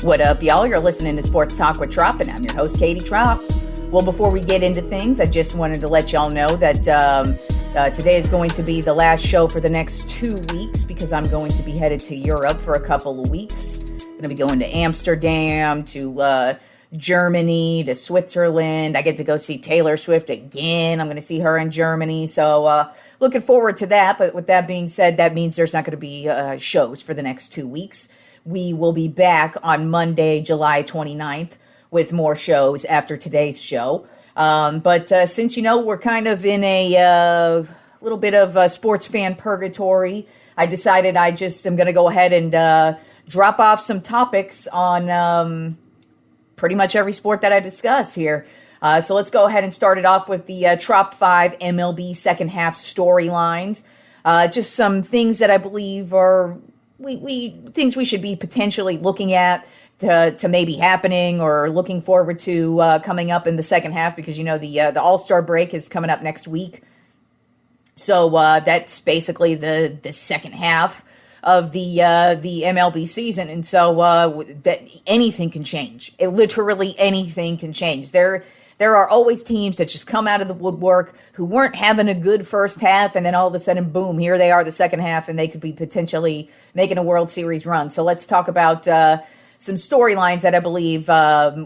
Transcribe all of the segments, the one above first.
What up, y'all? You're listening to Sports Talk with Tropp, and I'm your host, Katie Tropp. Well, before we get into things, I just wanted to let y'all know that today is going to be the last show for the next 2 weeks because I'm going to be headed to Europe for a couple of weeks. I'm going to be going to Amsterdam, to Germany, to Switzerland. I get to go see Taylor Swift again. I'm going to see her in Germany. So looking forward to that. But with that being said, that means there's not going to be shows for the next 2 weeks. We will be back on Monday, July 29th with more shows after today's show. But since, we're kind of in a little bit of sports fan purgatory, I decided I just am going to go ahead and drop off some topics on pretty much every sport that I discuss here. So let's go ahead and start it off with the Tropp 5 MLB second half storylines. Just some things that I believe are things we should be potentially looking at to maybe happening or looking forward to coming up in the second half, because the All-Star break is coming up next week. So that's basically the second half of the MLB season, and so that anything can change. Literally anything can change. There are always teams that just come out of the woodwork who weren't having a good first half, and then all of a sudden, boom, here they are the second half, and they could be potentially making a World Series run. So let's talk about some storylines that I believe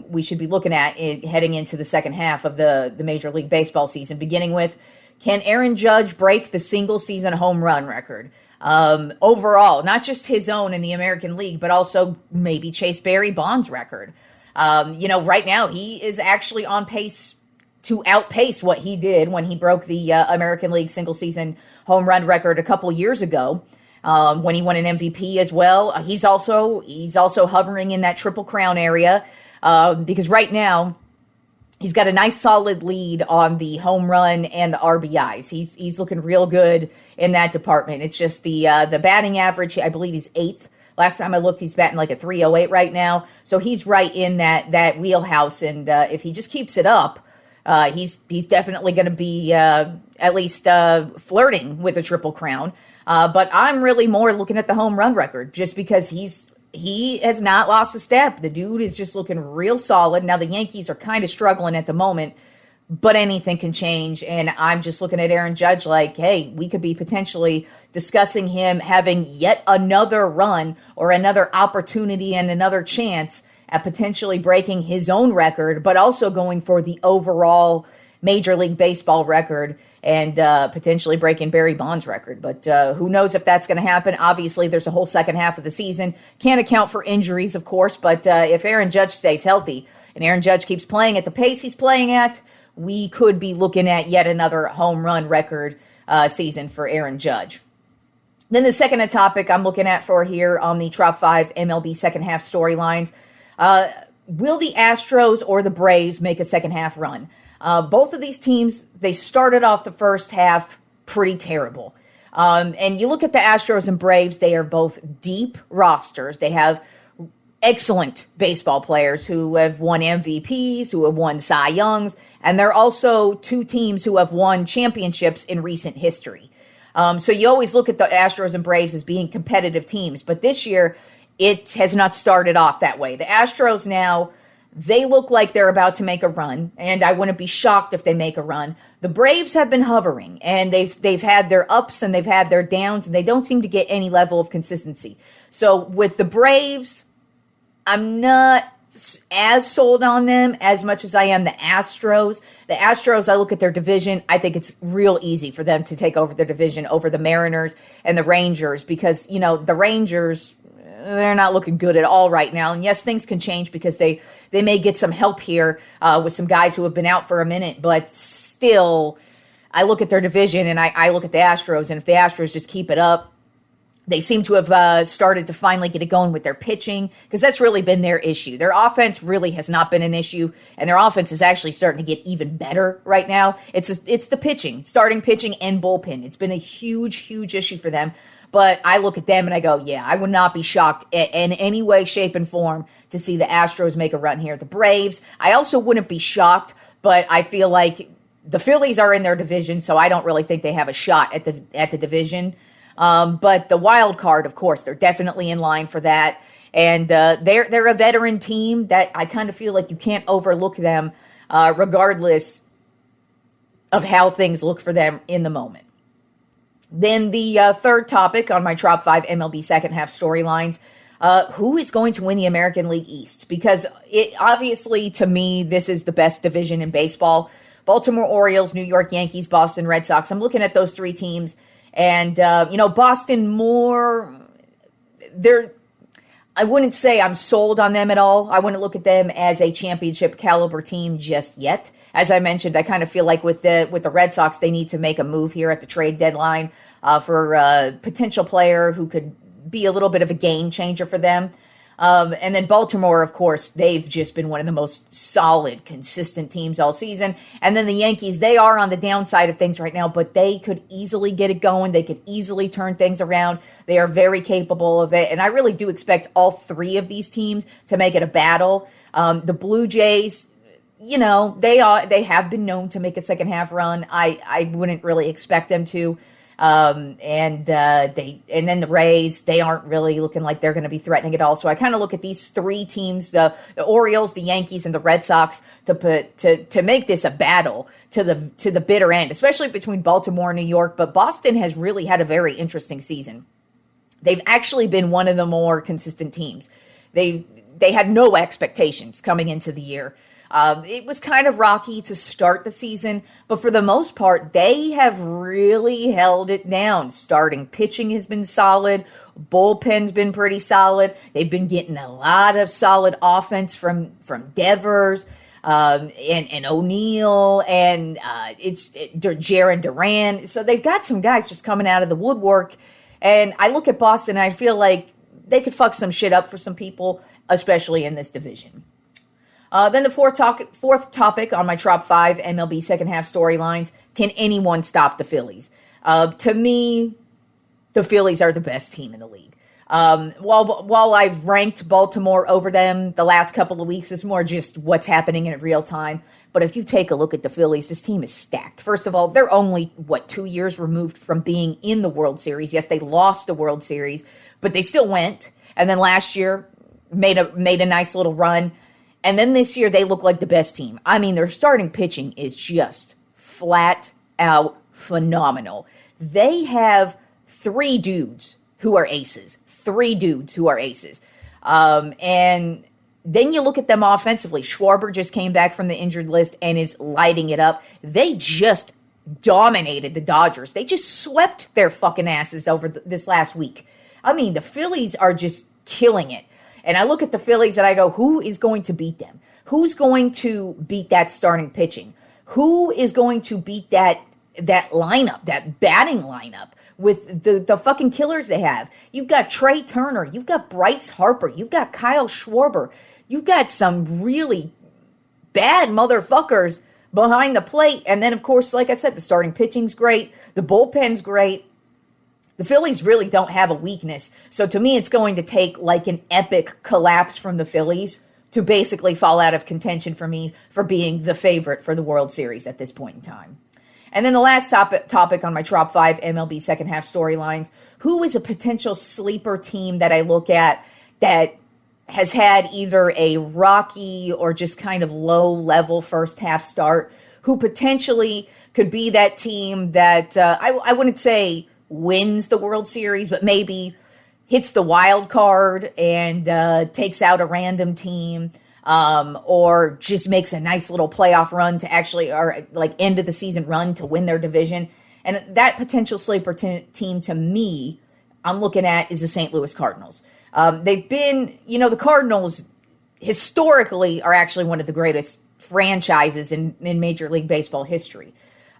we should be looking at heading into the second half of the Major League Baseball season, beginning with, can Aaron Judge break the single-season home run record? Overall, not just his own in the American League, but also maybe chase Barry Bonds' record. Right now he is actually on pace to outpace what he did when he broke the American League single season home run record a couple years ago, when he won an MVP as well. He's also hovering in that Triple Crown area, because right now he's got a nice solid lead on the home run and the RBIs. He's looking real good in that department. It's just the batting average, I believe he's 8th. Last time I looked, he's batting like a 308 right now. So he's right in that wheelhouse. And if he just keeps it up, he's definitely going to be at least flirting with a Triple Crown. But I'm really more looking at the home run record, just because he has not lost a step. The dude is just looking real solid. Now the Yankees are kind of struggling at the moment, but anything can change. And I'm just looking at Aaron Judge like, hey, we could be potentially discussing him having yet another run or another opportunity and another chance at potentially breaking his own record, but also going for the overall Major League Baseball record and potentially breaking Barry Bonds' record. But who knows if that's going to happen. Obviously, there's a whole second half of the season. Can't account for injuries, of course, but if Aaron Judge stays healthy and Aaron Judge keeps playing at the pace he's playing at, we could be looking at yet another home run record season for Aaron Judge. Then the second topic I'm looking at for here on the Tropp 5 MLB second half storylines, will the Astros or the Braves make a second half run? Both of these teams, they started off the first half pretty terrible. And you look at the Astros and Braves, they are both deep rosters. They have excellent baseball players who have won MVPs, who have won Cy Youngs, and they're also two teams who have won championships in recent history. So you always look at the Astros and Braves as being competitive teams, but this year it has not started off that way. The Astros now, they look like they're about to make a run, and I wouldn't be shocked if they make a run. The Braves have been hovering, and they've had their ups and they've had their downs, and they don't seem to get any level of consistency. So with the Braves, I'm not as sold on them as much as I am the Astros. The Astros, I look at their division, I think it's real easy for them to take over their division over the Mariners and the Rangers, because, the Rangers, they're not looking good at all right now. And yes, things can change because they may get some help here with some guys who have been out for a minute, but still, I look at their division and I look at the Astros, and if the Astros just keep it up, they seem to have started to finally get it going with their pitching, because that's really been their issue. Their offense really has not been an issue, and their offense is actually starting to get even better right now. It's the pitching, starting pitching and bullpen. It's been a huge, huge issue for them. But I look at them and I go, yeah, I would not be shocked in any way, shape, and form to see the Astros make a run here. The Braves, I also wouldn't be shocked, but I feel like the Phillies are in their division, so I don't really think they have a shot at the division. But the wild card, of course, they're definitely in line for that. And they're a veteran team that I kind of feel like you can't overlook them regardless of how things look for them in the moment. Then the third topic on my Trop 5 MLB second half storylines, who is going to win the American League East? Because obviously, to me, this is the best division in baseball. Baltimore Orioles, New York Yankees, Boston Red Sox. I'm looking at those three teams. And, Boston more, I wouldn't say I'm sold on them at all. I wouldn't look at them as a championship caliber team just yet. As I mentioned, I kind of feel like with the Red Sox, they need to make a move here at the trade deadline for a potential player who could be a little bit of a game changer for them. And then Baltimore, of course, they've just been one of the most solid, consistent teams all season. And then the Yankees, they are on the downside of things right now, but they could easily get it going. They could easily turn things around. They are very capable of it. And I really do expect all three of these teams to make it a battle. The Blue Jays, they have been known to make a second half run. I wouldn't really expect them to. And then the Rays, they aren't really looking like they're going to be threatening at all. So I kind of look at these three teams, the Orioles, the Yankees, and the Red Sox to make this a battle to the bitter end, especially between Baltimore and New York. But Boston has really had a very interesting season. They've actually been one of the more consistent teams. They had no expectations coming into the year. It was kind of rocky to start the season, but for the most part, they have really held it down. Starting pitching has been solid. Bullpen's been pretty solid. They've been getting a lot of solid offense from Devers and O'Neill and Jaron Duran. So they've got some guys just coming out of the woodwork. And I look at Boston and I feel like they could fuck some shit up for some people, especially in this division. Then the fourth topic on my Trop 5 MLB second half storylines, can anyone stop the Phillies? To me, the Phillies are the best team in the league. While I've ranked Baltimore over them the last couple of weeks, it's more just what's happening in real time. But if you take a look at the Phillies, this team is stacked. First of all, they're only, 2 years removed from being in the World Series. Yes, they lost the World Series, but they still went. And then last year made a nice little run. And then this year, they look like the best team. I mean, their starting pitching is just flat out phenomenal. They have three dudes who are aces. And then you look at them offensively. Schwarber just came back from the injured list and is lighting it up. They just dominated the Dodgers. They just swept their fucking asses over this last week. I mean, the Phillies are just killing it. And I look at the Phillies and I go, who is going to beat them? Who's going to beat that starting pitching? Who is going to beat that lineup, that batting lineup with the fucking killers they have? You've got Trey Turner. You've got Bryce Harper. You've got Kyle Schwarber. You've got some really bad motherfuckers behind the plate. And then, of course, like I said, the starting pitching's great. The bullpen's great. The Phillies really don't have a weakness. So to me, it's going to take like an epic collapse from the Phillies to basically fall out of contention for me for being the favorite for the World Series at this point in time. And then the last topic on my Trop 5 MLB second half storylines, who is a potential sleeper team that I look at that has had either a rocky or just kind of low-level first half start, who potentially could be that team that I wouldn't say wins the World Series, but maybe hits the wild card and takes out a random team, or just makes a nice little playoff run to actually, or like end of the season run to win their division. And that potential sleeper team to me, I'm looking at is the St. Louis Cardinals. They've been, the Cardinals historically are actually one of the greatest franchises in Major League Baseball history.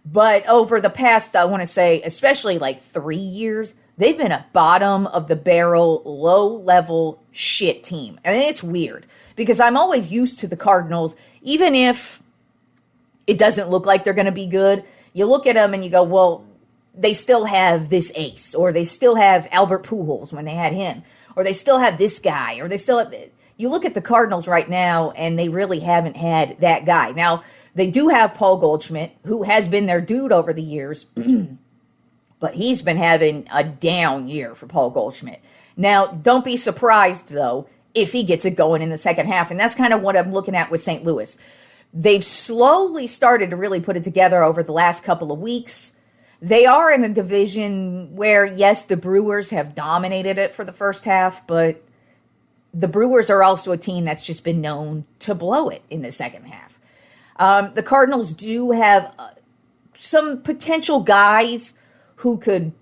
But over the past, I want to say, especially like 3 years, they've been a bottom of the barrel, low level shit team. I mean, it's weird because I'm always used to the Cardinals, even if it doesn't look like they're going to be good. You look at them and you go, well, they still have this ace, or they still have Albert Pujols when they had him, or they still have this guy, or they still have. You look at the Cardinals right now and they really haven't had that guy. Now, they do have Paul Goldschmidt, who has been their dude over the years, but he's been having a down year for Paul Goldschmidt. Now, don't be surprised, though, if he gets it going in the second half. And that's kind of what I'm looking at with St. Louis. They've slowly started to really put it together over the last couple of weeks. They are in a division where, yes, the Brewers have dominated it for the first half, but the Brewers are also a team that's just been known to blow it in the second half. The Cardinals do have some potential guys who could,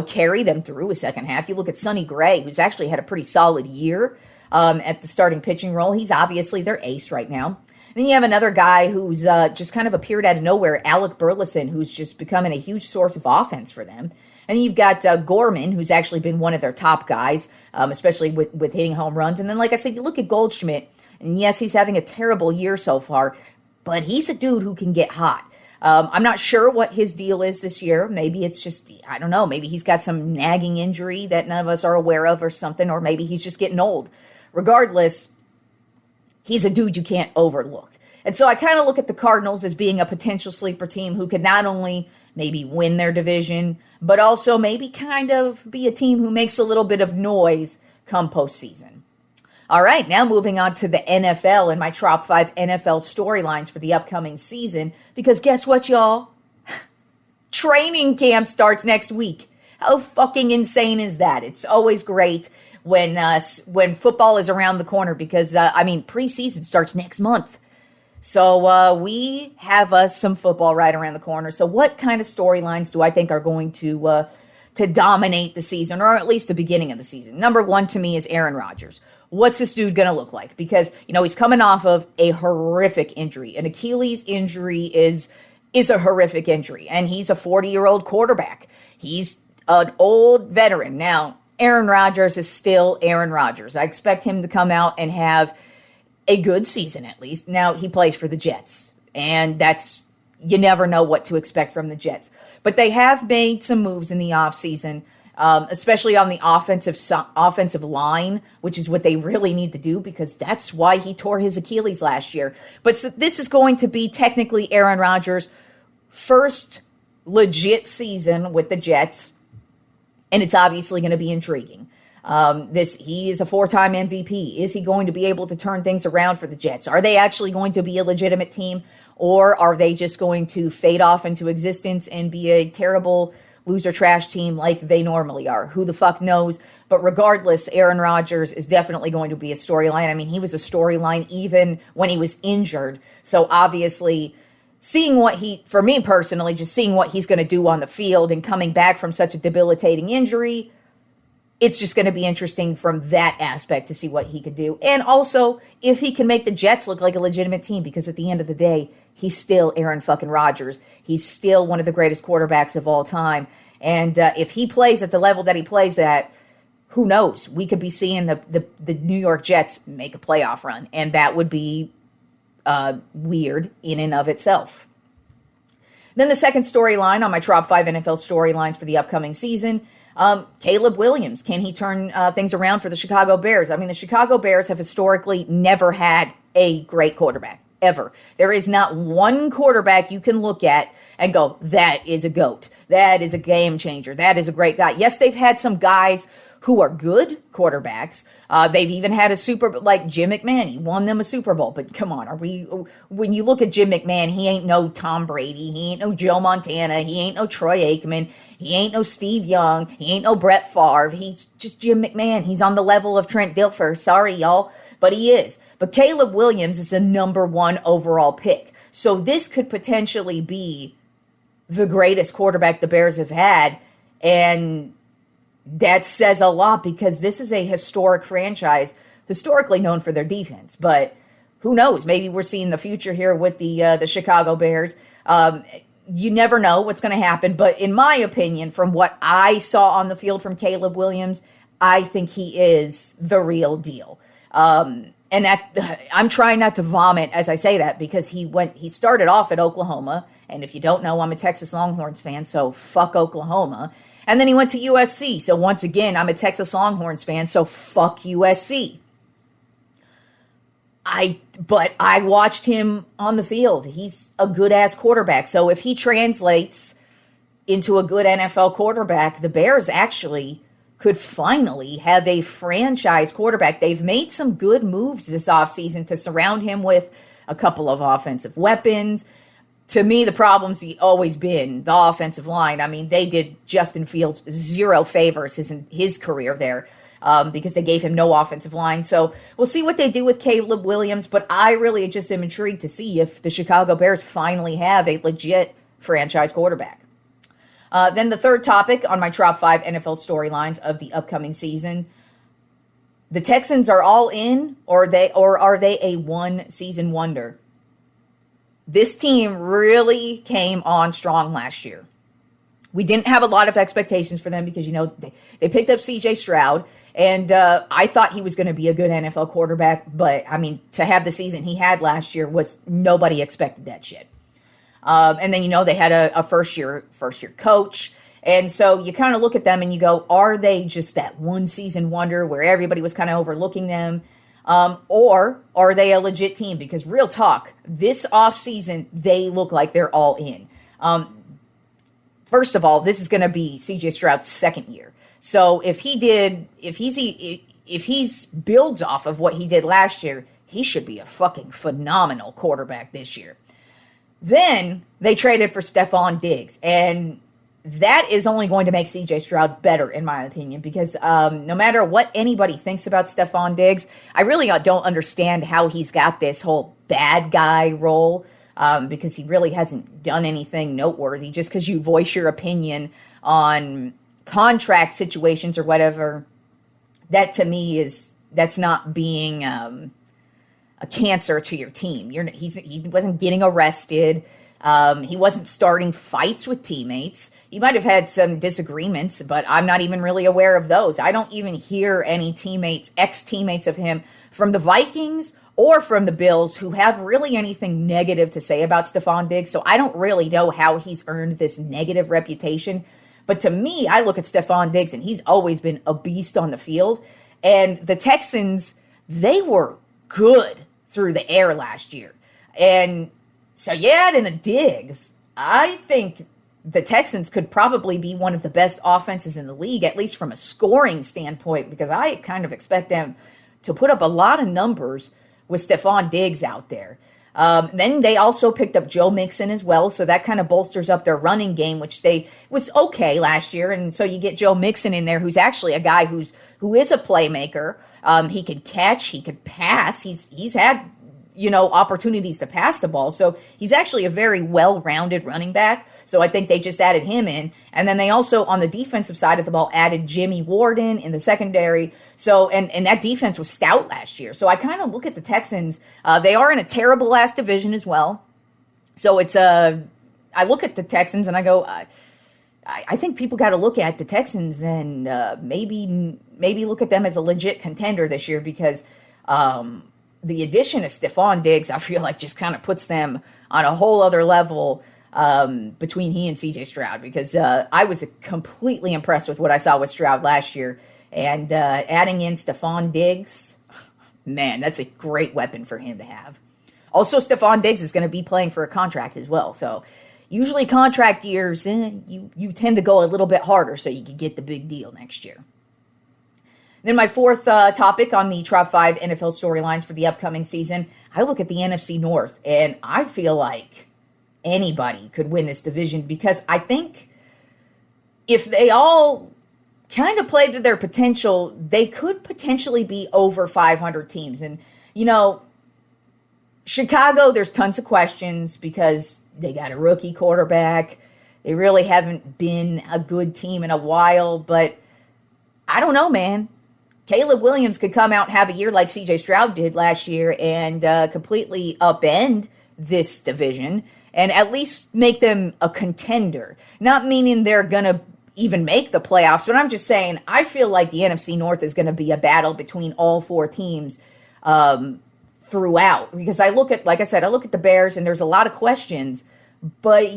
carry them through a second half. You look at Sonny Gray, who's actually had a pretty solid year at the starting pitching role. He's obviously their ace right now. And then you have another guy who's just kind of appeared out of nowhere, Alec Burleson, who's just becoming a huge source of offense for them. And then you've got Gorman, who's actually been one of their top guys, especially with hitting home runs. And then, like I said, you look at Goldschmidt, and yes, he's having a terrible year so far, but he's a dude who can get hot. I'm not sure what his deal is this year. Maybe it's just, I don't know, maybe he's got some nagging injury that none of us are aware of or something, or maybe he's just getting old. Regardless, he's a dude you can't overlook. And so I kind of look at the Cardinals as being a potential sleeper team who could not only maybe win their division, but also maybe kind of be a team who makes a little bit of noise come postseason. All right, now moving on to the NFL and my top 5 NFL storylines for the upcoming season. Because guess what, y'all? Training camp starts next week. How fucking insane is that? It's always great when football is around the corner because, preseason starts next month. So we have some football right around the corner. So what kind of storylines do I think are going to dominate the season, or at least the beginning of the season? Number 1 to me is Aaron Rodgers. What's this dude going to look like? Because, he's coming off of a horrific injury. An Achilles injury is a horrific injury, and he's a 40-year-old quarterback. He's an old veteran. Now, Aaron Rodgers is still Aaron Rodgers. I expect him to come out and have a good season at least. Now, he plays for the Jets, and you never know what to expect from the Jets. But they have made some moves in the offseason, especially on the offensive line, which is what they really need to do because that's why he tore his Achilles last year. But so this is going to be technically Aaron Rodgers' first legit season with the Jets, and it's obviously going to be intriguing. He is a 4-time MVP. Is he going to be able to turn things around for the Jets? Are they actually going to be a legitimate team, or are they just going to fade off into existence and be a terrible loser trash team like they normally are? Who the fuck knows? But regardless, Aaron Rodgers is definitely going to be a storyline. I mean, he was a storyline even when he was injured. So obviously, for me personally, just seeing what he's going to do on the field and coming back from such a debilitating injury, it's just going to be interesting from that aspect to see what he could do. And also, if he can make the Jets look like a legitimate team, because at the end of the day, he's still Aaron fucking Rodgers. He's still one of the greatest quarterbacks of all time. And if he plays at the level that he plays at, who knows? We could be seeing the New York Jets make a playoff run. And that would be weird in and of itself. Then the second storyline on my top 5 NFL storylines for the upcoming season, Caleb Williams. Can he turn things around for the Chicago Bears? I mean, the Chicago Bears have historically never had a great quarterback, ever. There is not one quarterback you can look at and go, that is a GOAT. That is a game changer. That is a great guy. Yes, they've had some guys who are good quarterbacks. They've even had like Jim McMahon. He won them a Super Bowl. But come on, when you look at Jim McMahon, he ain't no Tom Brady. He ain't no Joe Montana. He ain't no Troy Aikman. He ain't no Steve Young. He ain't no Brett Favre. He's just Jim McMahon. He's on the level of Trent Dilfer. Sorry, y'all, but he is. But Caleb Williams is a number 1 overall pick. So this could potentially be the greatest quarterback the Bears have had. And that says a lot because this is a historic franchise, historically known for their defense. But who knows? Maybe we're seeing the future here with the Chicago Bears. You never know what's going to happen. But in my opinion, from what I saw on the field from Caleb Williams, I think he is the real deal. And that I'm trying not to vomit as I say that because he started off at Oklahoma. And if you don't know, I'm a Texas Longhorns fan, so fuck Oklahoma. And then he went to USC. So once again, I'm a Texas Longhorns fan, so fuck USC. But I watched him on the field. He's a good-ass quarterback. So if he translates into a good NFL quarterback, the Bears actually could finally have a franchise quarterback. They've made some good moves this offseason to surround him with a couple of offensive weapons. To me, the problem's always been the offensive line. I mean, they did Justin Fields zero favors his career there because they gave him no offensive line. So we'll see what they do with Caleb Williams, but I really just am intrigued to see if the Chicago Bears finally have a legit franchise quarterback. Then the third topic on my top 5 NFL storylines of the upcoming season. The Texans are all in, or are they a one-season wonder? This team really came on strong last year. We didn't have a lot of expectations for them because, they picked up C.J. Stroud, and I thought he was going to be a good NFL quarterback, but, I mean, to have the season he had last year nobody expected that shit. And then, they had a first-year coach. And so you kind of look at them and you go, are they just that one-season wonder where everybody was kind of overlooking them? Or are they a legit team? Because real talk, this offseason, they look like they're all in. First of all, this is going to be C.J. Stroud's second year. So if he's builds off of what he did last year, he should be a fucking phenomenal quarterback this year. Then they traded for Stephon Diggs, and that is only going to make C.J. Stroud better, in my opinion, because no matter what anybody thinks about Stephon Diggs, I really don't understand how he's got this whole bad guy role, because he really hasn't done anything noteworthy. Just because you voice your opinion on contract situations or whatever, that to me that's not being a cancer to your team. He wasn't getting arrested. He wasn't starting fights with teammates. He might have had some disagreements, but I'm not even really aware of those. I don't even hear any ex-teammates of him from the Vikings or from the Bills who have really anything negative to say about Stephon Diggs. So I don't really know how he's earned this negative reputation. But to me, I look at Stephon Diggs and he's always been a beast on the field. And the Texans, they were good through the air last year. And so you add in a Diggs, I think the Texans could probably be one of the best offenses in the league, at least from a scoring standpoint, because I kind of expect them to put up a lot of numbers with Stephon Diggs out there. Then they also picked up Joe Mixon as well, so that kind of bolsters up their running game, which was okay last year. And so you get Joe Mixon in there, who's actually a guy who is a playmaker. He could catch, he could pass. He's had opportunities to pass the ball. So he's actually a very well-rounded running back. So I think they just added him in. And then they also, on the defensive side of the ball, added Jimmy Warden in the secondary. So, and that defense was stout last year. So I kind of look at the Texans. They are in a terrible last division as well. So I look at the Texans and I go, I think people got to look at the Texans and maybe look at them as a legit contender this year, because the addition of Stephon Diggs, I feel like, just kind of puts them on a whole other level between he and C.J. Stroud, because I was completely impressed with what I saw with Stroud last year. And adding in Stephon Diggs, man, that's a great weapon for him to have. Also, Stephon Diggs is going to be playing for a contract as well. So usually contract years, you tend to go a little bit harder so you can get the big deal next year. Then my fourth topic on the top 5 NFL storylines for the upcoming season, I look at the NFC North, and I feel like anybody could win this division, because I think if they all kind of play to their potential, they could potentially be over 500 teams. And, Chicago, there's tons of questions because they got a rookie quarterback. They really haven't been a good team in a while, but I don't know, man. Caleb Williams could come out and have a year like C.J. Stroud did last year and completely upend this division and at least make them a contender. Not meaning they're going to even make the playoffs, but I'm just saying I feel like the NFC North is going to be a battle between all 4 teams throughout. Because I look at the Bears and there's a lot of questions, but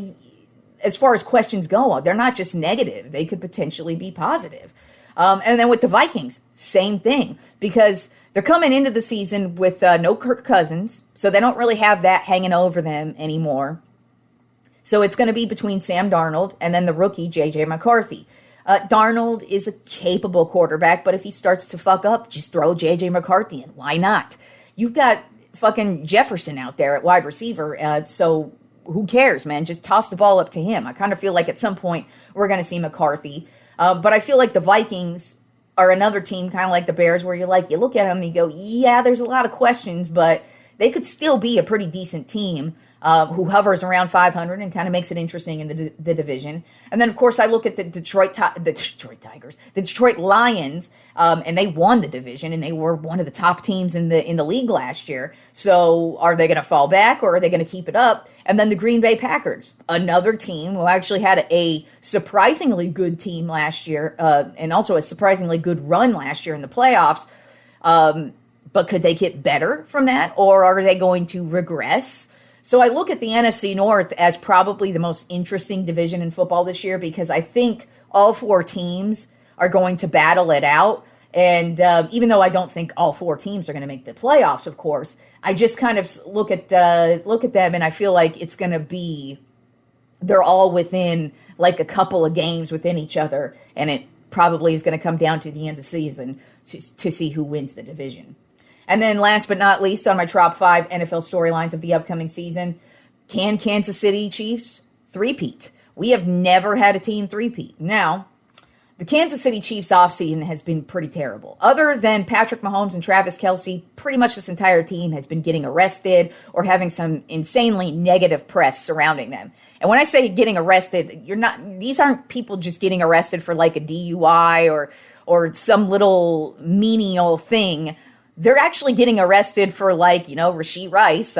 as far as questions go, they're not just negative. They could potentially be positive. And then with the Vikings, same thing, because they're coming into the season with no Kirk Cousins, so they don't really have that hanging over them anymore. So it's going to be between Sam Darnold and then the rookie, J.J. McCarthy. Darnold is a capable quarterback, but if he starts to fuck up, just throw J.J. McCarthy in. Why not? You've got fucking Jefferson out there at wide receiver, so who cares, man? Just toss the ball up to him. I kind of feel like at some point we're going to see McCarthy. But I feel like the Vikings are another team, kind of like the Bears, where you look at them and you go, yeah, there's a lot of questions, but they could still be a pretty decent team who hovers around 500 and kind of makes it interesting in the division. And then, of course, I look at the Detroit Tigers, the Detroit Lions, and they won the division, and they were one of the top teams in the league last year. So are they going to fall back, or are they going to keep it up? And then the Green Bay Packers, another team who actually had a surprisingly good team last year, and also a surprisingly good run last year in the playoffs. But could they get better from that, or are they going to regress? So I look at the NFC North as probably the most interesting division in football this year, because I think all four teams are going to battle it out. And even though I don't think all four teams are going to make the playoffs, of course, I just kind of look at them and I feel like it's going to be, they're all within like a couple of games within each other, and it probably is going to come down to the end of the season to see who wins the division. And then last but not least, on my top 5 NFL storylines of the upcoming season, can Kansas City Chiefs three-peat? We have never had a team three-peat. Now, the Kansas City Chiefs offseason has been pretty terrible. Other than Patrick Mahomes and Travis Kelce, pretty much this entire team has been getting arrested or having some insanely negative press surrounding them. And when I say getting arrested, these aren't people just getting arrested for like a DUI or some little menial thing. They're actually getting arrested for, like, Rashee Rice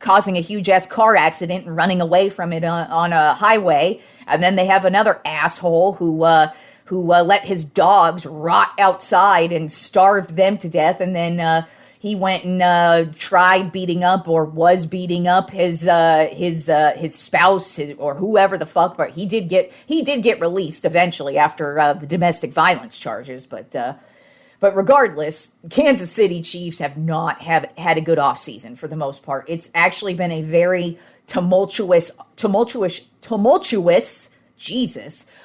causing a huge-ass car accident and running away from it on a highway. And then they have another asshole who let his dogs rot outside and starved them to death. And then he went and tried beating up or was beating up his spouse or whoever the fuck. But he did get released eventually after the domestic violence charges. But regardless, Kansas City Chiefs have not had a good offseason for the most part. It's actually been a very tumultuous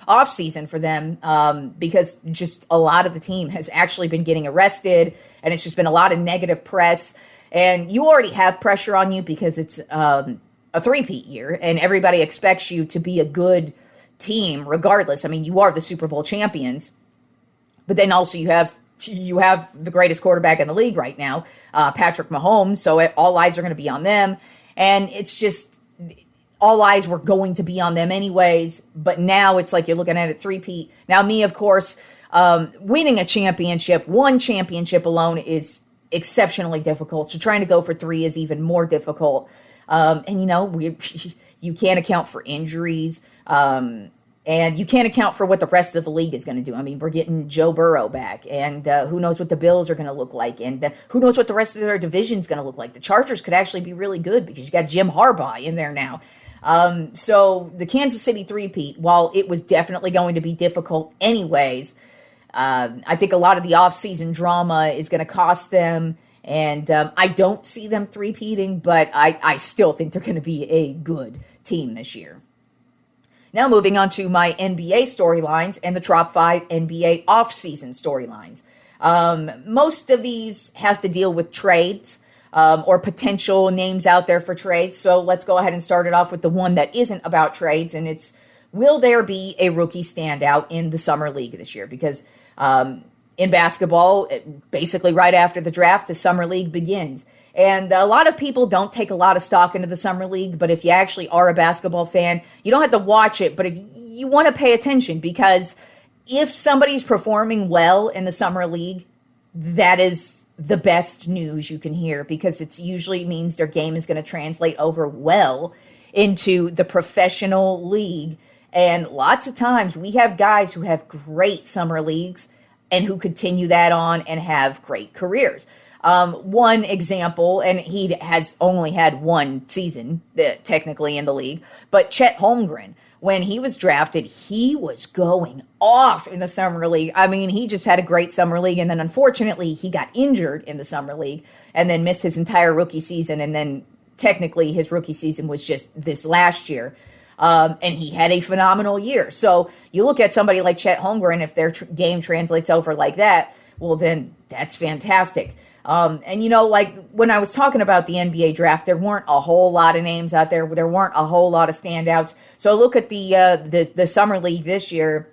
offseason for them because just a lot of the team has actually been getting arrested, and it's just been a lot of negative press. And you already have pressure on you because it's a three-peat year, and everybody expects you to be a good team regardless. I mean, you are the Super Bowl champions, but then also you have the greatest quarterback in the league right now, Patrick Mahomes, so all eyes are going to be on them. And it's just, all eyes were going to be on them anyways, but now it's like you're looking at it three-peat. Now me, of course, winning one championship alone is exceptionally difficult, so trying to go for 3 is even more difficult. And you can't account for injuries, and you can't account for what the rest of the league is going to do. I mean, we're getting Joe Burrow back, and who knows what the Bills are going to look like, and who knows what the rest of their division is going to look like. The Chargers could actually be really good because you got Jim Harbaugh in there now. So the Kansas City three-peat, while it was definitely going to be difficult anyways, I think a lot of the offseason drama is going to cost them, and I don't see them three-peating, but I still think they're going to be a good team this year. Now moving on to my NBA storylines and the top 5 NBA offseason storylines. Most of these have to deal with trades or potential names out there for trades. So let's go ahead and start it off with the one that isn't about trades, and it's, will there be a rookie standout in the Summer League this year? Because in basketball, basically right after the draft, the Summer League begins. And a lot of people don't take a lot of stock into the Summer League, but if you actually are a basketball fan, you don't have to watch it, but if you want to pay attention, because if somebody's performing well in the Summer League, that is the best news you can hear, because it usually means their game is going to translate over well into the professional league. And lots of times we have guys who have great Summer Leagues and who continue that on and have great careers. One example, and he has only had one season technically in the league, but Chet Holmgren, when he was drafted, he was going off in the Summer League. I mean, he just had a great Summer League, and then unfortunately he got injured in the Summer League and then missed his entire rookie season, and then technically his rookie season was just this last year. And he had a phenomenal year. So you look at somebody like Chet Holmgren, if their game translates over like that, well, then that's fantastic. And, like when I was talking about the NBA draft, there weren't a whole lot of names out there. There weren't a whole lot of standouts. So look at the Summer League this year,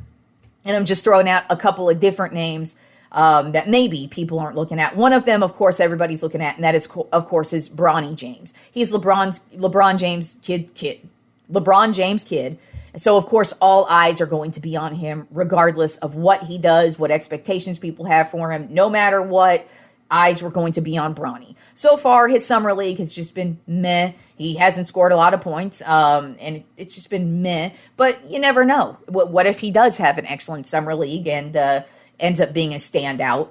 and I'm just throwing out a couple of different names that maybe people aren't looking at. One of them, of course, everybody's looking at, and that is, of course, is Bronny James. He's LeBron James' kid. LeBron James kid. So, of course, all eyes are going to be on him, regardless of what he does, what expectations people have for him. No matter what, eyes were going to be on Bronny. So far, his summer league has just been meh. He hasn't scored a lot of points, and it's just been meh. But you never know. What if he does have an excellent summer league and ends up being a standout?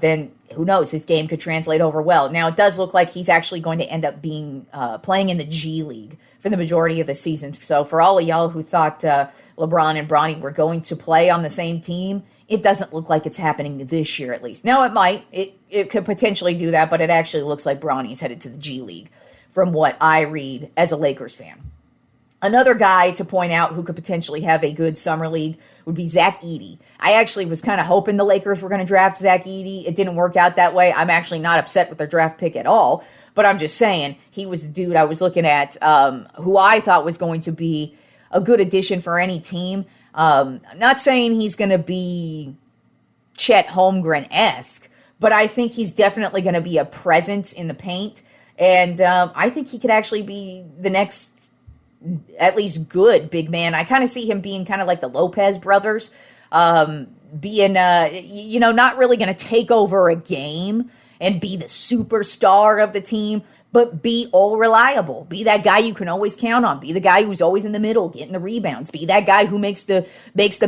Then who knows? His game could translate over well. Now, it does look like he's actually going to end up being playing in the G League for the majority of the season. So for all of y'all who thought LeBron and Bronny were going to play on the same team, it doesn't look like it's happening this year, at least. Now, it might. It could potentially do that, but it actually looks like Bronny's headed to the G League from what I read as a Lakers fan. Another guy to point out who could potentially have a good summer league would be Zach Edey. I actually was kind of hoping the Lakers were going to draft Zach Edey. It didn't work out that way. I'm actually not upset with their draft pick at all, but I'm just saying he was the dude I was looking at who I thought was going to be a good addition for any team. Not saying he's going to be Chet Holmgren-esque, but I think he's definitely going to be a presence in the paint, and I think he could actually be the next at least good big man. I kind of see him being kind of like the Lopez brothers, being, not really going to take over a game and be the superstar of the team, but be all reliable. Be that guy you can always count on. Be the guy who's always in the middle, getting the rebounds. Be that guy who makes the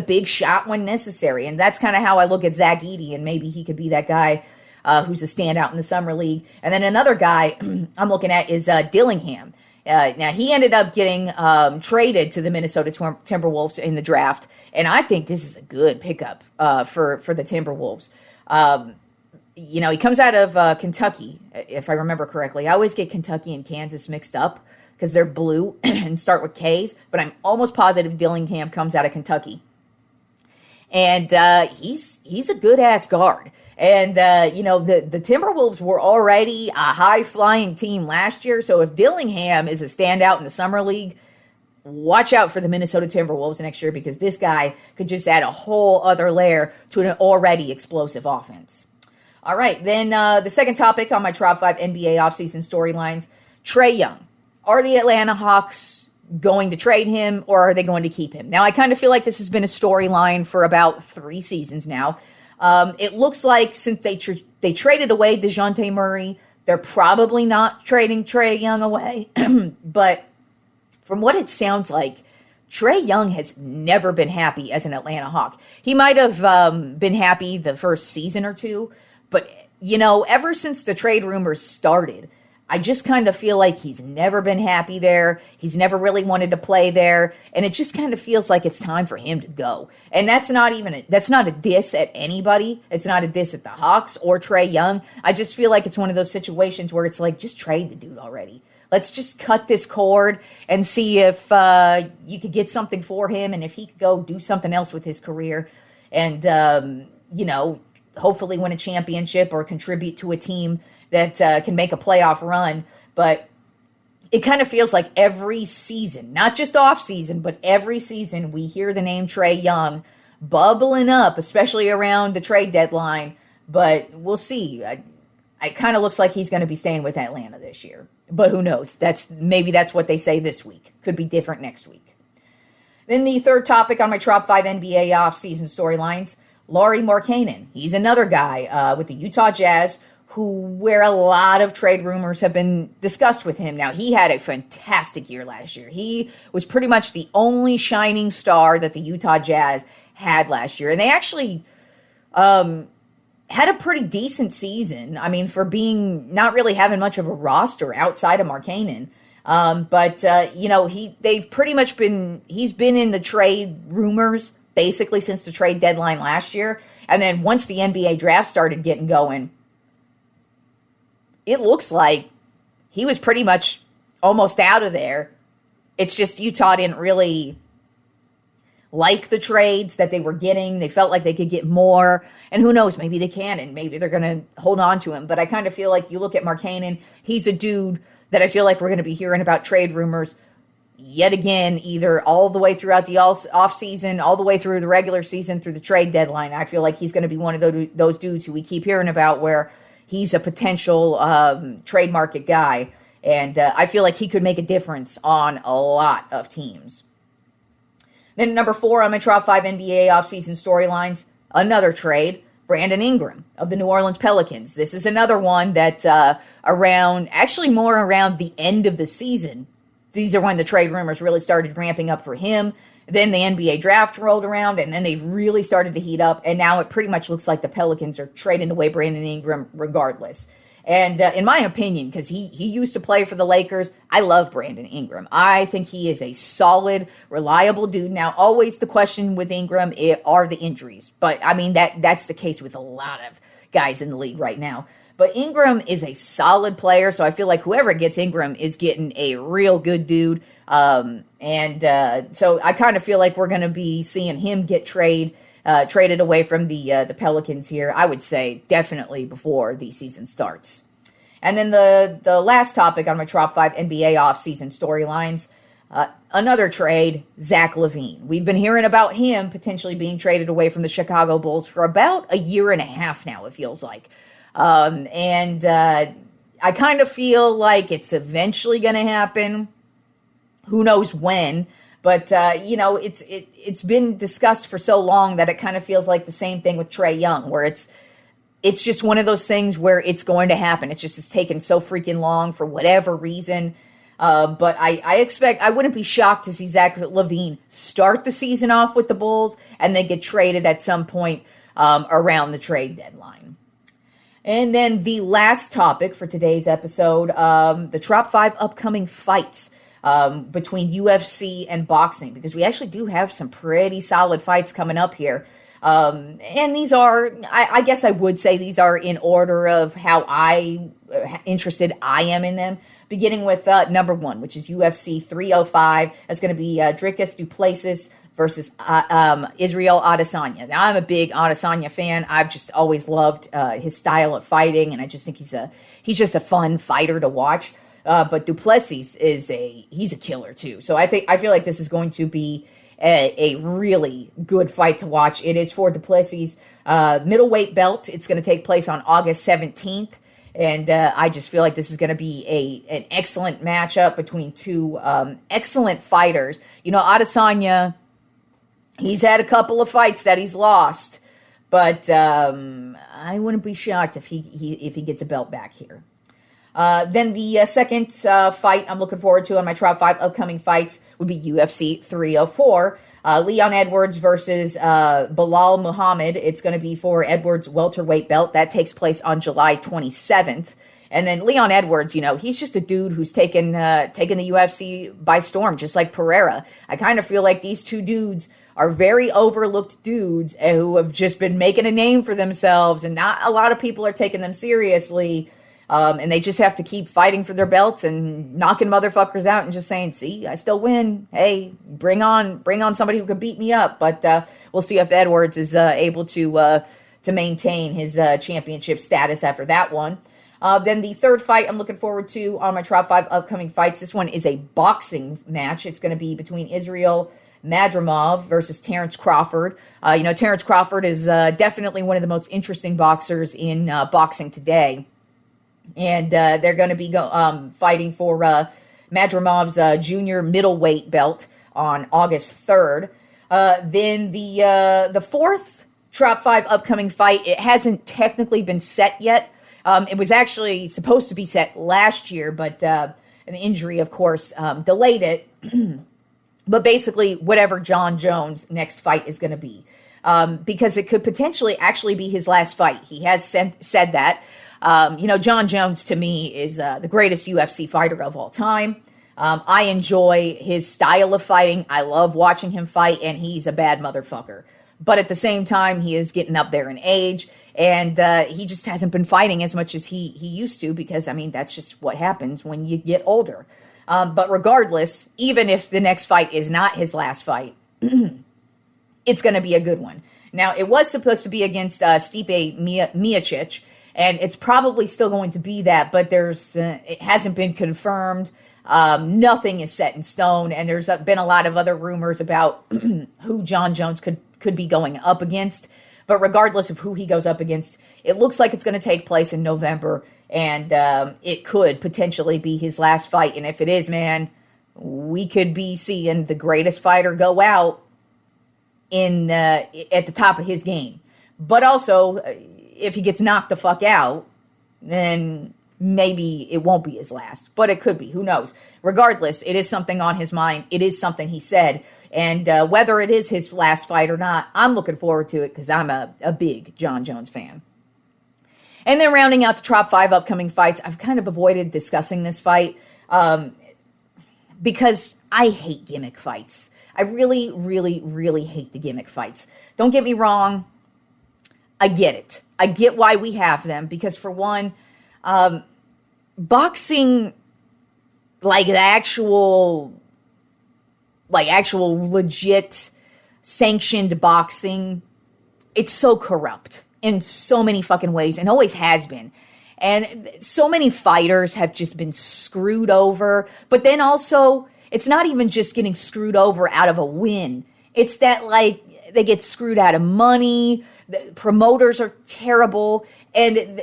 big shot when necessary. And that's kind of how I look at Zach Edey, and maybe he could be that guy who's a standout in the summer league. And then another guy I'm looking at is Dillingham. Now, he ended up getting traded to the Minnesota Timberwolves in the draft, and I think this is a good pickup for the Timberwolves. He comes out of Kentucky, if I remember correctly. I always get Kentucky and Kansas mixed up because they're blue and start with K's, but I'm almost positive Dillingham comes out of Kentucky. And he's a good-ass guard. And, the Timberwolves were already a high-flying team last year. So if Dillingham is a standout in the summer league, watch out for the Minnesota Timberwolves next year, because this guy could just add a whole other layer to an already explosive offense. All right, then the second topic on my Trop 5 NBA offseason storylines, Trae Young. Are the Atlanta Hawks going to trade him, or are they going to keep him? Now, I kind of feel like this has been a storyline for about 3 seasons now. It looks like since they traded away DeJounte Murray, they're probably not trading Trae Young away. But from what it sounds like, Trae Young has never been happy as an Atlanta Hawk. He might have been happy the first season or two, but, ever since the trade rumors started, I just kind of feel like he's never been happy there. He's never really wanted to play there. And it just kind of feels like it's time for him to go. And that's not a diss at anybody. It's not a diss at the Hawks or Trae Young. I just feel like it's one of those situations where it's like, just trade the dude already. Let's just cut this cord and see if you could get something for him, and if he could go do something else with his career and, hopefully win a championship or contribute to a team that can make a playoff run. But it kind of feels like every season, not just off season, but every season we hear the name Trae Young bubbling up, especially around the trade deadline. But we'll see. It kind of looks like he's going to be staying with Atlanta this year. But who knows? Maybe that's what they say this week. Could be different next week. Then the third topic on my Trop 5 NBA offseason storylines, Lauri Markkanen. He's another guy with the Utah Jazz where a lot of trade rumors have been discussed with him. Now, he had a fantastic year last year. He was pretty much the only shining star that the Utah Jazz had last year. And they actually had a pretty decent season. I mean, for being not really having much of a roster outside of Markkanen. He's been in the trade rumors basically since the trade deadline last year. And then once the NBA draft started getting going, it looks like he was pretty much almost out of there It's just Utah didn't really like the trades that they were getting. They felt like they could get more. And who knows, maybe they can, and maybe they're going to hold on to him. But I kind of feel like you look at Markkanen, he's a dude that I feel like we're going to be hearing about trade rumors yet again, either all the way throughout the offseason, all the way through the regular season, through the trade deadline. I feel like he's going to be one of those dudes who we keep hearing about where he's a potential trade market guy. And I feel like he could make a difference on a lot of teams. Then number 4 on my top 5 NBA offseason storylines, another trade, Brandon Ingram of the New Orleans Pelicans. This is another one that more around the end of the season, these are when the trade rumors really started ramping up for him. Then the NBA draft rolled around, and then they really started to heat up, and now it pretty much looks like the Pelicans are trading away Brandon Ingram regardless. And in my opinion, because he used to play for the Lakers, I love Brandon Ingram. I think he is a solid, reliable dude. Now, always the question with Ingram are the injuries. But, I mean, that's the case with a lot of guys in the league right now. But Ingram is a solid player, so I feel like whoever gets Ingram is getting a real good dude. So I kind of feel like we're going to be seeing him get traded away from the Pelicans here, I would say definitely before the season starts. And then the last topic on my top 5 NBA offseason storylines, another trade, Zach LaVine. We've been hearing about him potentially being traded away from the Chicago Bulls for about a year and a half now, it feels like. I kind of feel like it's eventually going to happen. Who knows when? But, it's been discussed for so long that it kind of feels like the same thing with Trae Young, where it's just one of those things where it's going to happen. It's taken so freaking long for whatever reason. But I wouldn't be shocked to see Zach LaVine start the season off with the Bulls and then get traded at some point around the trade deadline. And then the last topic for today's episode, the top 5 upcoming fights between UFC and boxing, because we actually do have some pretty solid fights coming up here. And these are, I guess I would say these are in order of how interested I am in them. Beginning with number 1, which is UFC 305. That's going to be Dricus Du Plessis versus Israel Adesanya. Now, I'm a big Adesanya fan. I've just always loved his style of fighting, and I just think he's just a fun fighter to watch. But Du Plessis he's a killer too. So I feel like this is going to be a really good fight to watch. It is for Du Plessis' middleweight belt. It's going to take place on August 17th. And I just feel like this is going to be an excellent matchup between two excellent fighters. You know, Adesanya, he's had a couple of fights that he's lost, but I wouldn't be shocked if he gets a belt back here. Then the second fight I'm looking forward to on my top 5 upcoming fights would be UFC 304. Leon Edwards versus Bilal Muhammad. It's going to be for Edwards' welterweight belt. That takes place on July 27th. And then Leon Edwards, you know, he's just a dude who's taken the UFC by storm, just like Pereira. I kind of feel like these two dudes are very overlooked dudes who have just been making a name for themselves, and not a lot of people are taking them seriously. And they just have to keep fighting for their belts and knocking motherfuckers out and just saying, see, I still win. Hey, bring on somebody who could beat me up. But we'll see if Edwards is able to maintain his championship status after that one. Then the third fight I'm looking forward to on my top 5 upcoming fights. This one is a boxing match. It's going to be between Israel Madrimov versus Terrence Crawford. Terrence Crawford is definitely one of the most interesting boxers in boxing today. And they're going to be fighting for Madrimov's junior middleweight belt on August 3rd. Then the fourth top 5 upcoming fight, it hasn't technically been set yet. It was actually supposed to be set last year, but an injury, of course, delayed it. But basically, whatever John Jones' next fight is going to be, because it could potentially actually be his last fight. He has said that. John Jones, to me, is the greatest UFC fighter of all time. I enjoy his style of fighting. I love watching him fight, and he's a bad motherfucker. But at the same time, he is getting up there in age, and he just hasn't been fighting as much as he used to because, that's just what happens when you get older. But regardless, even if the next fight is not his last fight, it's going to be a good one. Now, it was supposed to be against Stipe Miocic, and it's probably still going to be that, but it hasn't been confirmed. Nothing is set in stone, and there's been a lot of other rumors about who Jon Jones could be going up against. But regardless of who he goes up against, it looks like it's going to take place in November, and it could potentially be his last fight. And if it is, man, we could be seeing the greatest fighter go out at the top of his game. But also, if he gets knocked the fuck out, then maybe it won't be his last, but it could be. Who knows? Regardless, it is something on his mind. It is something he said. And whether it is his last fight or not, I'm looking forward to it because I'm a big Jon Jones fan. And then rounding out the top 5 upcoming fights, I've kind of avoided discussing this fight because I hate gimmick fights. I really, really, really hate the gimmick fights. Don't get me wrong. I get it. I get why we have them because, for one, boxing, like actual legit sanctioned boxing, it's so corrupt in so many fucking ways and always has been. And so many fighters have just been screwed over. But then also, it's not even just getting screwed over out of a win. It's that, like, they get screwed out of money. The promoters are terrible. And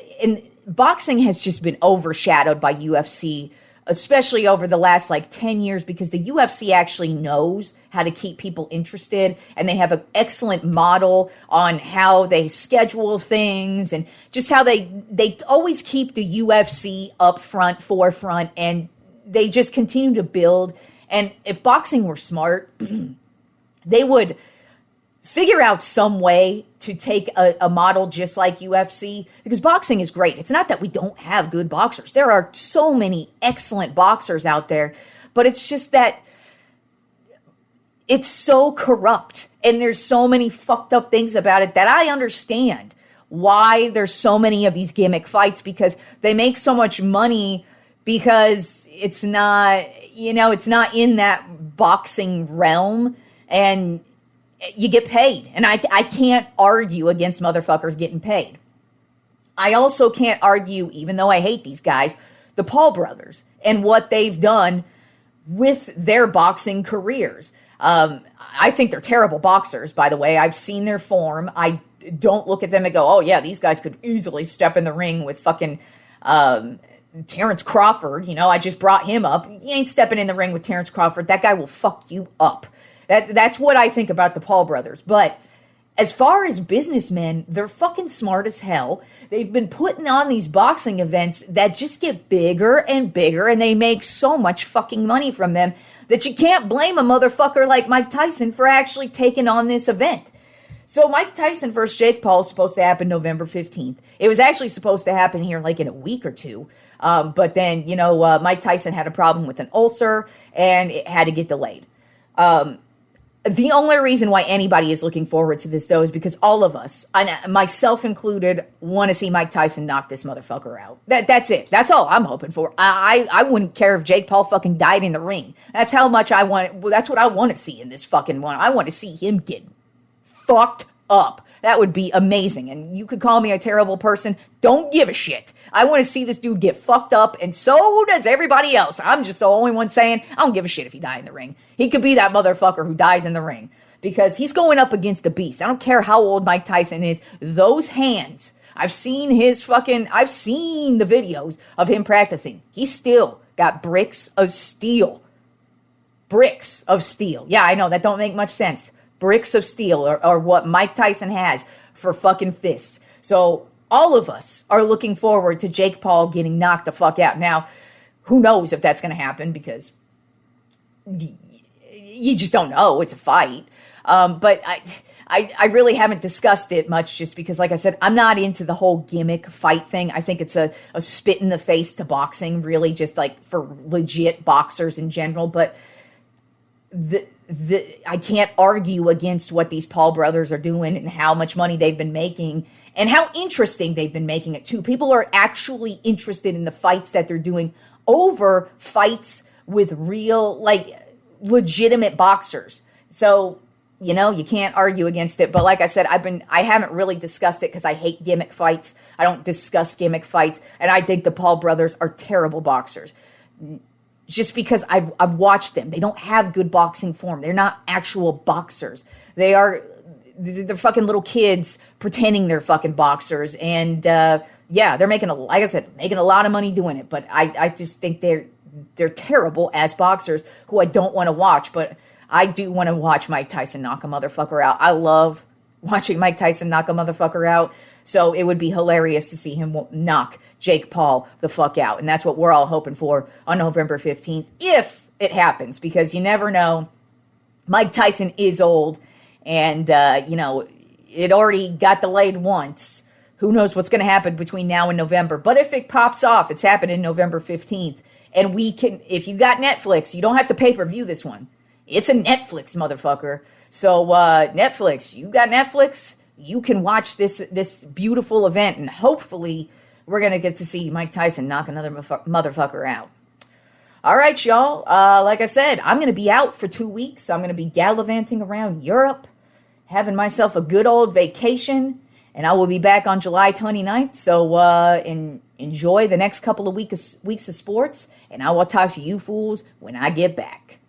boxing has just been overshadowed by UFC, especially over the last 10 years, because the UFC actually knows how to keep people interested, and they have an excellent model on how they schedule things and just how they always keep the UFC up front, forefront, and they just continue to build. And if boxing were smart, they would figure out some way to take a model just like UFC, because boxing is great. It's not that we don't have good boxers. There are so many excellent boxers out there, but it's just that it's so corrupt and there's so many fucked up things about it that I understand why there's so many of these gimmick fights, because they make so much money because it's not in that boxing realm, and you get paid. And I can't argue against motherfuckers getting paid. I also can't argue, even though I hate these guys, the Paul brothers and what they've done with their boxing careers. I think they're terrible boxers, by the way. I've seen their form. I don't look at them and go, oh yeah, these guys could easily step in the ring with fucking Terrence Crawford. I just brought him up. You ain't stepping in the ring with Terrence Crawford. That guy will fuck you up. That's what I think about the Paul brothers. But as far as businessmen, they're fucking smart as hell. They've been putting on these boxing events that just get bigger and bigger, and they make so much fucking money from them that you can't blame a motherfucker like Mike Tyson for actually taking on this event. So Mike Tyson versus Jake Paul is supposed to happen November 15th. It was actually supposed to happen here in a week or two. But then, Mike Tyson had a problem with an ulcer, and it had to get delayed. The only reason why anybody is looking forward to this, though, is because all of us, myself included, want to see Mike Tyson knock this motherfucker out. That's it. That's all I'm hoping for. I wouldn't care if Jake Paul fucking died in the ring. That's how much I want. Well, that's what I want to see in this fucking one. I want to see him get fucked up. That would be amazing. And you could call me a terrible person. Don't give a shit. I want to see this dude get fucked up, and so does everybody else. I'm just the only one saying I don't give a shit if he died in the ring. He could be that motherfucker who dies in the ring, because he's going up against a beast. I don't care how old Mike Tyson is. Those hands, I've seen the videos of him practicing. He's still got bricks of steel. Bricks of steel. Yeah, I know that don't make much sense. Bricks of steel are what Mike Tyson has for fucking fists. So all of us are looking forward to Jake Paul getting knocked the fuck out. Now, who knows if that's going to happen, because you just don't know. It's a fight. But I really haven't discussed it much, just because, like I said, I'm not into the whole gimmick fight thing. I think it's a spit in the face to boxing, really, just for legit boxers in general. But I can't argue against what these Paul brothers are doing and how much money they've been making and how interesting they've been making it too. People are actually interested in the fights that they're doing over fights with real, like, legitimate boxers. So, you can't argue against it. But like I said, I haven't really discussed it because I hate gimmick fights. I don't discuss gimmick fights. And I think the Paul brothers are terrible boxers. Just because I've watched them. They don't have good boxing form. They're not actual boxers. They're fucking little kids pretending they're fucking boxers. And they're making a lot of money doing it. But I just think they're terrible as boxers who I don't want to watch. But I do want to watch Mike Tyson knock a motherfucker out. I love watching Mike Tyson knock a motherfucker out. So it would be hilarious to see him knock Jake Paul the fuck out. And that's what we're all hoping for on November 15th, if it happens, because you never know. Mike Tyson is old, and, it already got delayed once. Who knows what's going to happen between now and November. But if it pops off, it's happening November 15th. And if you got Netflix, you don't have to pay-per-view this one. It's a Netflix, motherfucker. So, Netflix, you got Netflix? You can watch this beautiful event, and hopefully we're going to get to see Mike Tyson knock another motherfucker out. All right, y'all. Like I said, I'm going to be out for 2 weeks. I'm going to be gallivanting around Europe, having myself a good old vacation, and I will be back on July 29th. So enjoy the next couple of weeks of sports, and I will talk to you fools when I get back.